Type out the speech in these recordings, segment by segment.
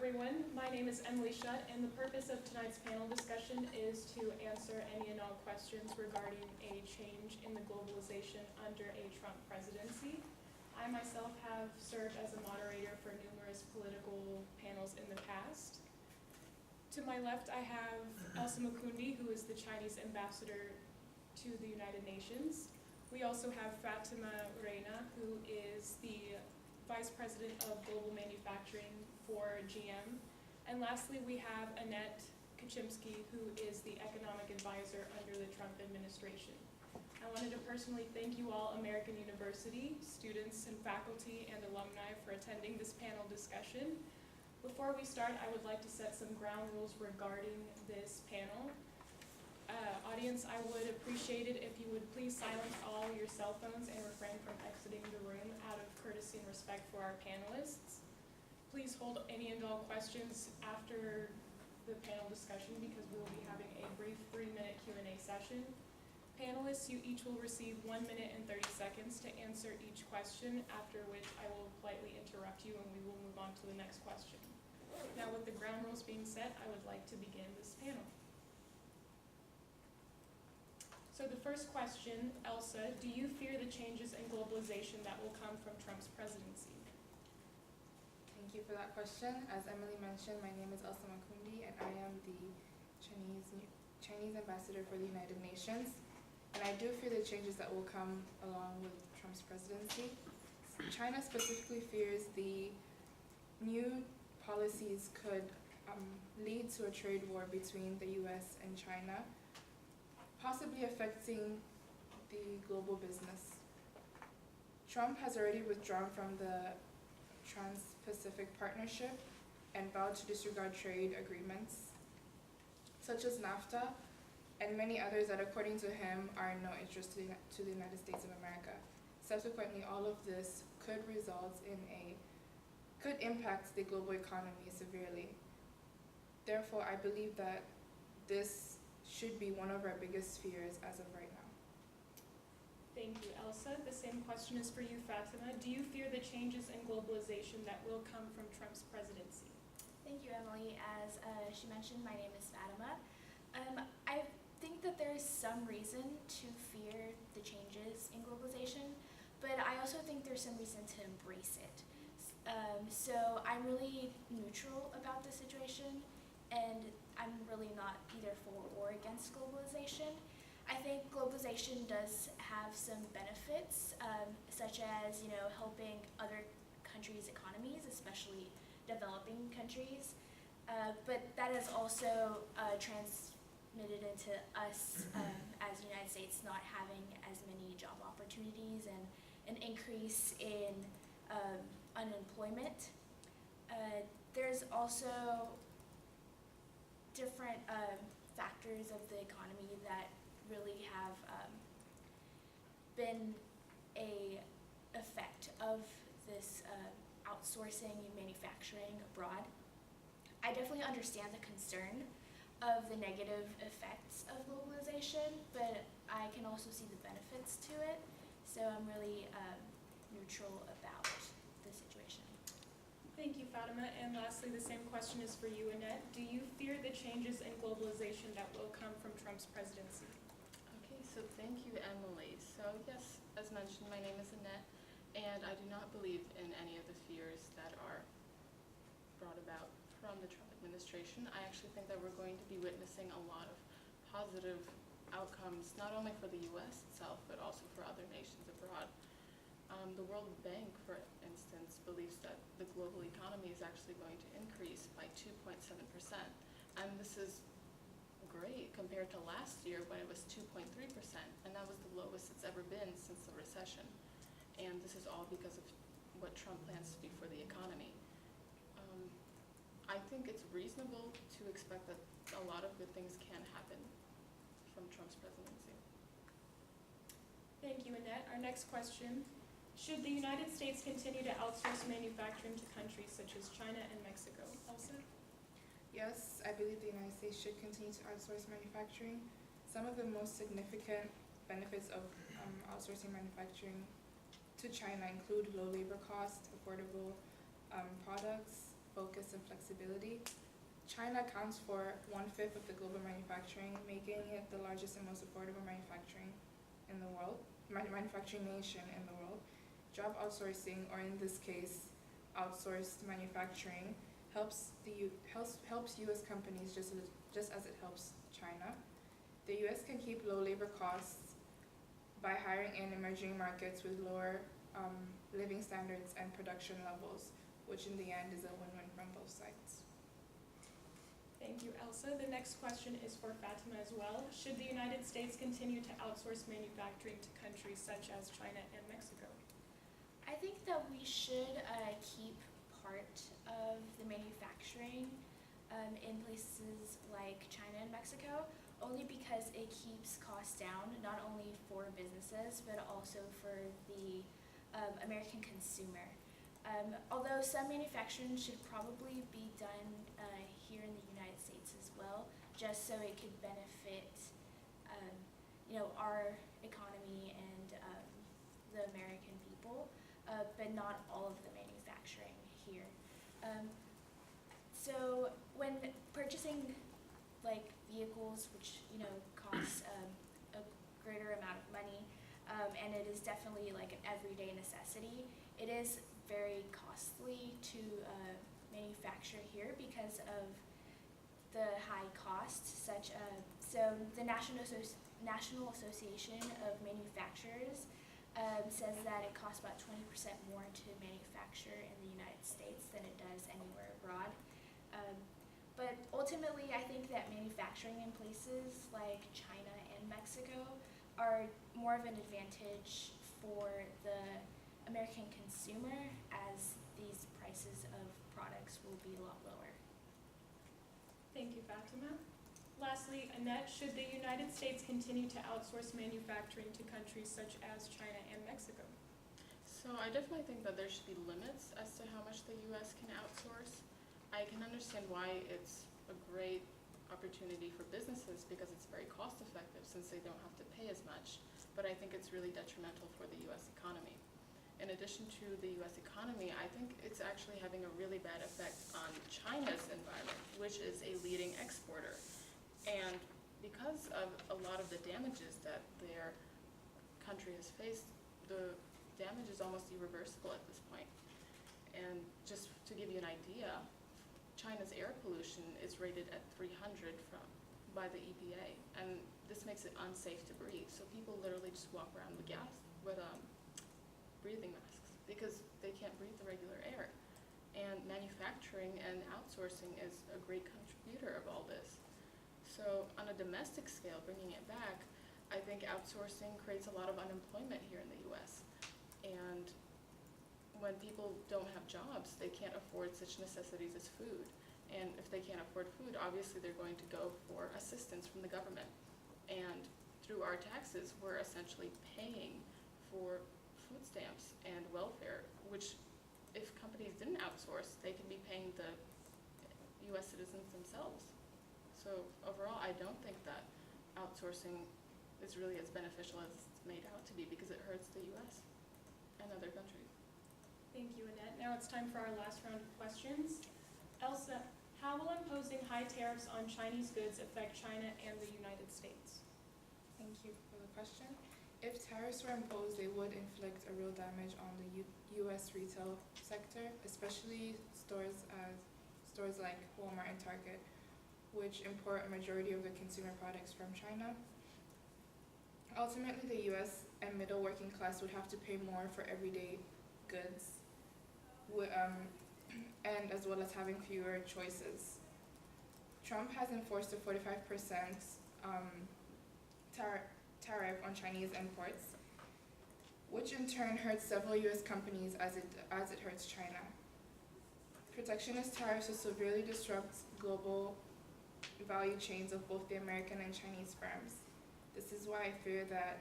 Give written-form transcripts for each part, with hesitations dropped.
everyone. My name is Emily Shutt, and the purpose of tonight's panel discussion is to answer any and all questions regarding a change in the globalization under a Trump presidency. I myself have served as a moderator for numerous political panels in the past. To my left, I have Elsa Makundi, who is the Chinese ambassador to the United Nations. We also have Fatima Reina, who is the Vice President of Global Manufacturing for GM. And lastly, we have Annette Kaczymski, who is the Economic Advisor under the Trump administration. I wanted to personally thank you all, American University, students and faculty and alumni, for attending this panel discussion. Before we start, I would like to set some ground rules regarding this panel. Audience, I would appreciate it if you would please silence all your cell phones and refrain from exiting the room out of courtesy and respect for our panelists. Please hold any and all questions after the panel discussion because we will be having a brief 3-minute Q&A session. Panelists, you each will receive 1 minute and 30 seconds to answer each question, after which I will politely interrupt you and we will move on to the next question. Now, with the ground rules being set, I would like to begin this panel. So the first question, Elsa, do you fear the changes in globalization that will come from Trump's presidency? Thank you for that question. As Emily mentioned, my name is Elsa Makundi, and I am the Chinese ambassador for the United Nations. And I do fear the changes that will come along with Trump's presidency. China specifically fears the new policies could lead to a trade war between the US and China, possibly affecting the global business. Trump has already withdrawn from the Trans-Pacific Partnership and vowed to disregard trade agreements, such as NAFTA, and many others that, according to him, are no interest to the United States of America. Subsequently, all of this could impact the global economy severely. Therefore, I believe that this should be one of our biggest fears as of right now. Thank you, Elsa. The same question is for you, Fatima. Do you fear the changes in globalization that will come from Trump's presidency? Thank you, Emily. As she mentioned, my name is Fatima. I think that there is some reason to fear the changes in globalization, but I also think there's some reason to embrace it. So I'm really neutral about the situation, and I'm really not either for or against globalization. I think globalization does have some benefits, such as helping other countries' economies, especially developing countries. But that is also transmitted into us as the United States not having as many job opportunities and an increase in unemployment. There's also different factors of the economy that really have been a effect of this outsourcing and manufacturing abroad. I definitely understand the concern of the negative effects of globalization, but I can also see the benefits to it, so I'm really neutral about the situation. Thank you, Fatima. And lastly, the same question is for you, Annette. Do you fear the changes in globalization that will come from Trump's presidency? Okay, so thank you, Emily. So yes, as mentioned, my name is Annette, and I do not believe in any of the fears that are brought about from the Trump administration. I actually think that we're going to be witnessing a lot of positive outcomes, not only for the U.S. itself, but also for other nations abroad. The World Bank, for instance, believes that the global economy is actually going to increase by 2.7%. And this is great compared to last year when it was 2.3%, and that was the lowest it's ever been since the recession. And this is all because of what Trump plans to do for the economy. I think it's reasonable to expect that a lot of good things can happen from Trump's presidency. Thank you, Annette. Our next question. Should the United States continue to outsource manufacturing to countries such as China and Mexico? Elsa? Yes, I believe the United States should continue to outsource manufacturing. Some of the most significant benefits of outsourcing manufacturing to China include low labor costs, affordable products, focus, and flexibility. China accounts for 1/5 of the global manufacturing, making it the largest and most affordable manufacturing nation in the world. Job outsourcing, or in this case, outsourced manufacturing, helps U.S. companies just as it helps China. The U.S. can keep low labor costs by hiring in emerging markets with lower living standards and production levels, which in the end is a win-win from both sides. Thank you, Elsa. The next question is for Fatima as well. Should the United States continue to outsource manufacturing to countries such as China and Mexico? I think that we should keep part of the manufacturing in places like China and Mexico, only because it keeps costs down, not only for businesses, but also for the American consumer. Although some manufacturing should probably be done here in the United States as well, just so it could benefit our economy and the American people, but not all of the manufacturing here. So when purchasing like vehicles, which costs a greater amount of money, and it is definitely like an everyday necessity, it is very costly to manufacture here because of the high costs. So the National Association of Manufacturers says that it costs about 20% more to manufacture in the United States than it does anywhere abroad. But ultimately, I think that manufacturing in places like China and Mexico are more of an advantage for the American consumer, as these prices of products will be a lot lower. Thank you, Fatima. Lastly, Annette, should the United States continue to outsource manufacturing to countries such as China and Mexico? So I definitely think that there should be limits as to how much the U.S. can outsource. I can understand why it's a great opportunity for businesses because it's very cost effective since they don't have to pay as much, but I think it's really detrimental for the U.S. economy. In addition to the U.S. economy, I think it's actually having a really bad effect on China's environment, which is a leading exporter. And because of a lot of the damages that their country has faced, the damage is almost irreversible at this point. And just to give you an idea, China's air pollution is rated at 300 by the EPA, and this makes it unsafe to breathe. So people literally just walk around with breathing masks because they can't breathe the regular air. And manufacturing and outsourcing is a great contributor of all this. So on a domestic scale, bringing it back, I think outsourcing creates a lot of unemployment here in the U.S. And when people don't have jobs, they can't afford such necessities as food. And if they can't afford food, obviously they're going to go for assistance from the government. And through our taxes, we're essentially paying for food stamps and welfare, which if companies didn't outsource, they could be paying the U.S. citizens themselves. So overall, I don't think that outsourcing is really as beneficial as it's made out to be because it hurts the U.S. and other countries. Thank you, Annette. Now it's time for our last round of questions. Elsa, how will imposing high tariffs on Chinese goods affect China and the United States? Thank you for the question. If tariffs were imposed, they would inflict a real damage on the U.S. retail sector, especially stores like Walmart and Target, which import a majority of their consumer products from China. Ultimately, the U.S. and middle working class would have to pay more for everyday goods, and as well as having fewer choices. Trump has enforced a 45% tariff on Chinese imports, which in turn hurts several U.S. companies as it hurts China. Protectionist tariffs will severely disrupt global value chains of both the American and Chinese firms. This is why I fear that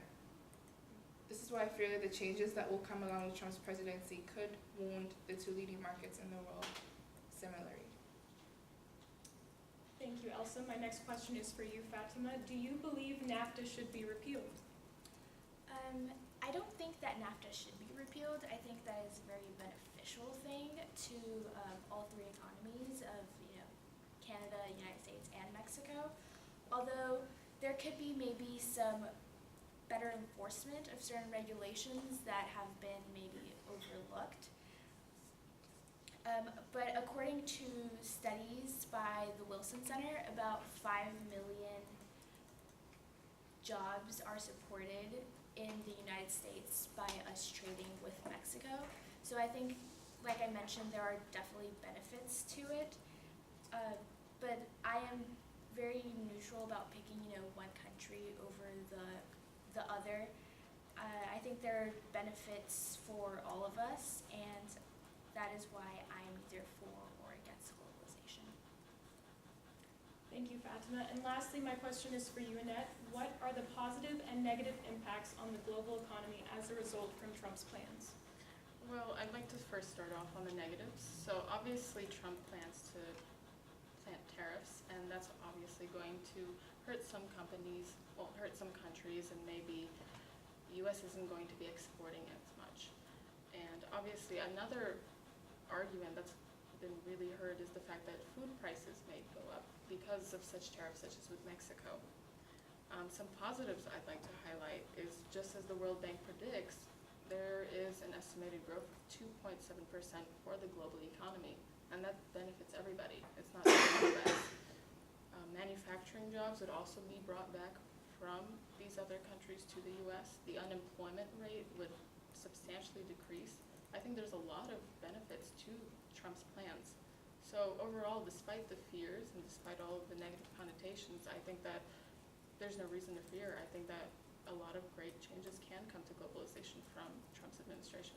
the changes that will come along with Trump's presidency could wound the two leading markets in the world similarly. Thank you, Elsa. My next question is for you, Fatima. Do you believe NAFTA should be repealed? I don't think that NAFTA should be repealed. I think that is a very beneficial thing to all three economies. although there could be maybe some better enforcement of certain regulations that have been maybe overlooked. But according to studies by the Wilson Center, about 5 million jobs are supported in the United States by us trading with Mexico. So I think, like I mentioned, there are definitely benefits to it. But I am very neutral about picking, one country over the other. I think there are benefits for all of us, and that is why I am either for or against globalization. Thank you, Fatima. And lastly, my question is for you, Annette. What are the positive and negative impacts on the global economy as a result from Trump's plans? Well, I'd like to first start off on the negatives. So obviously Trump plans to plant tariffs, and that's obviously going to hurt some companies, hurt some countries, and maybe the U.S. isn't going to be exporting as much. And obviously another argument that's been really heard is the fact that food prices may go up because of such tariffs, such as with Mexico. Some positives I'd like to highlight is, just as the World Bank predicts, there is an estimated growth of 2.7% for the global economy, and that benefits everybody. It's not just the U.S. Manufacturing jobs would also be brought back from these other countries to the U.S. The unemployment rate would substantially decrease. I think there's a lot of benefits to Trump's plans. So overall, despite the fears and despite all of the negative connotations, I think that there's no reason to fear. I think that a lot of great changes can come to globalization from Trump's administration.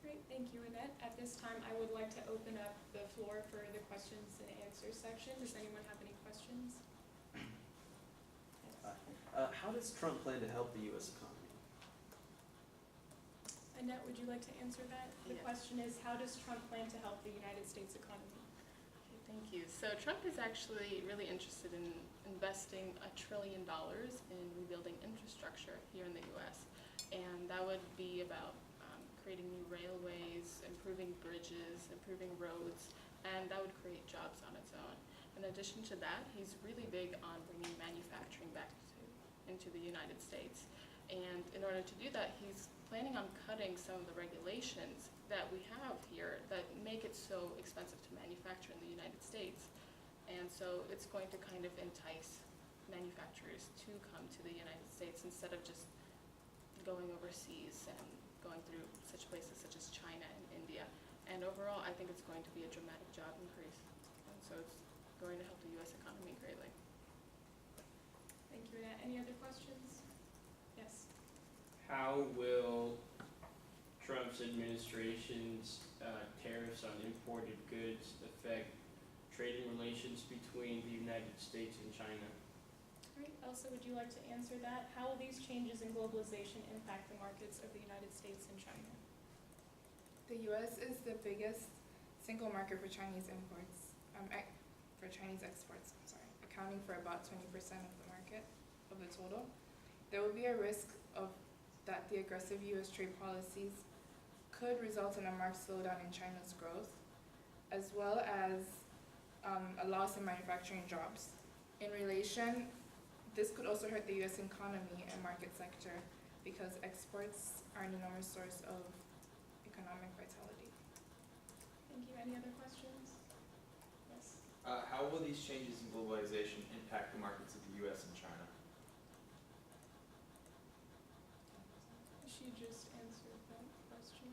Great, thank you, Annette. At this time, I would like to open up the floor for the questions and answers section. Does anyone have any questions? How does Trump plan to help the U.S. economy? Annette, would you like to answer that? The Yes. question is, how does Trump plan to help the United States economy? Okay, thank you. So Trump is actually really interested in investing $1 trillion in rebuilding infrastructure here in the U.S. And that would be about creating new railways, improving bridges, improving roads, and that would create jobs on its own. In addition to that, he's really big on bringing manufacturing back into the United States. And in order to do that, he's planning on cutting some of the regulations that we have here that make it so expensive to manufacture in the United States. And so it's going to kind of entice manufacturers to come to the United States instead of just going overseas and going through such places such as China and India. And overall, I think it's going to be a dramatic job increase. And so it's going to help the U.S. economy greatly. Thank you, Annette. Any other questions? Yes. How will Trump's administration's tariffs on imported goods affect trading relations between the United States and China? Great. Elsa, would you like to answer that? How will these changes in globalization impact the markets of the United States and China? The U.S. is the biggest single market for Chinese imports, for Chinese exports, accounting for about 20% of the market, of the total. There will be a risk of that the aggressive U.S. trade policies could result in a marked slowdown in China's growth, as well as a loss in manufacturing jobs. In relation, this could also hurt the U.S. economy and market sector because exports are an enormous source of economic vitality. Thank you. Any other questions? Yes. How will these changes in globalization impact the markets of the U.S. and China? She just answered that question.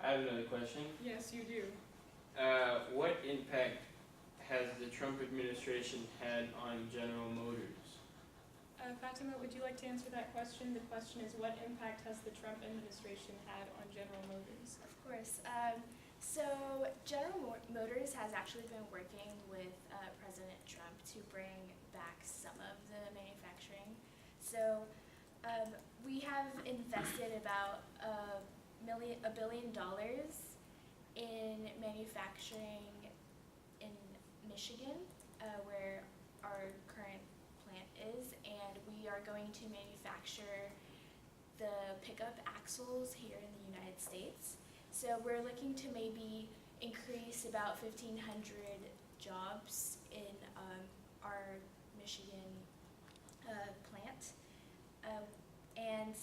I have another question. Yes, you do. What impact has the Trump administration had on General Motors? Fatima, would you like to answer that question? The question is, what impact has the Trump administration had on General Motors? Of course. So General Motors has actually been working with President Trump to bring back some of the manufacturing. So we have invested about $1 billion in manufacturing in Michigan, where our current plant is, and we are going to manufacture the pickup axles here in the United States. So we're looking to maybe increase about 1,500 jobs in our Michigan plant. And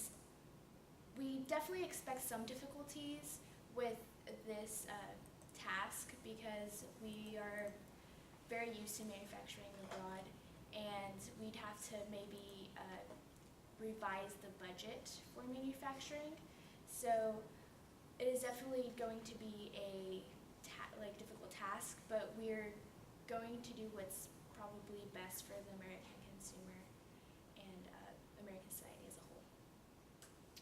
we definitely expect some difficulties with this task because we are very used to manufacturing abroad, and we'd have to maybe revise the budget for manufacturing. So it is definitely going to be a difficult task, but we're going to do what's probably best for the American consumer and American society as a whole.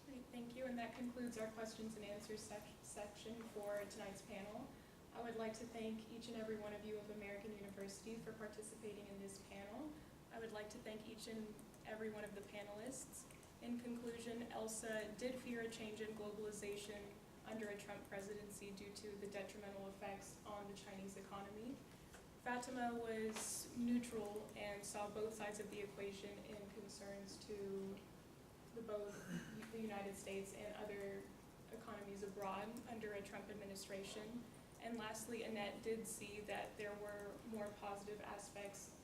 Great, thank you, and that concludes our questions and answers section for tonight's panel. I would like to thank each and every one of you of American University for participating in this panel. I would like to thank each and every one of the panelists. In conclusion, ELSA did fear a change in globalization under a Trump presidency due to the detrimental effects on the Chinese economy. Fatima was neutral and saw both sides of the equation in concerns to both the United States and other economies abroad under a Trump administration. And lastly, Annette did see that there were more positive aspects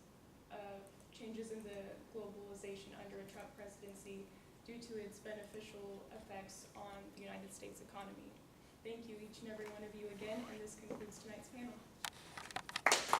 of changes in the globalization under a Trump presidency due to its beneficial effects on the United States economy. Thank you, each and every one of you again, and this concludes tonight's panel.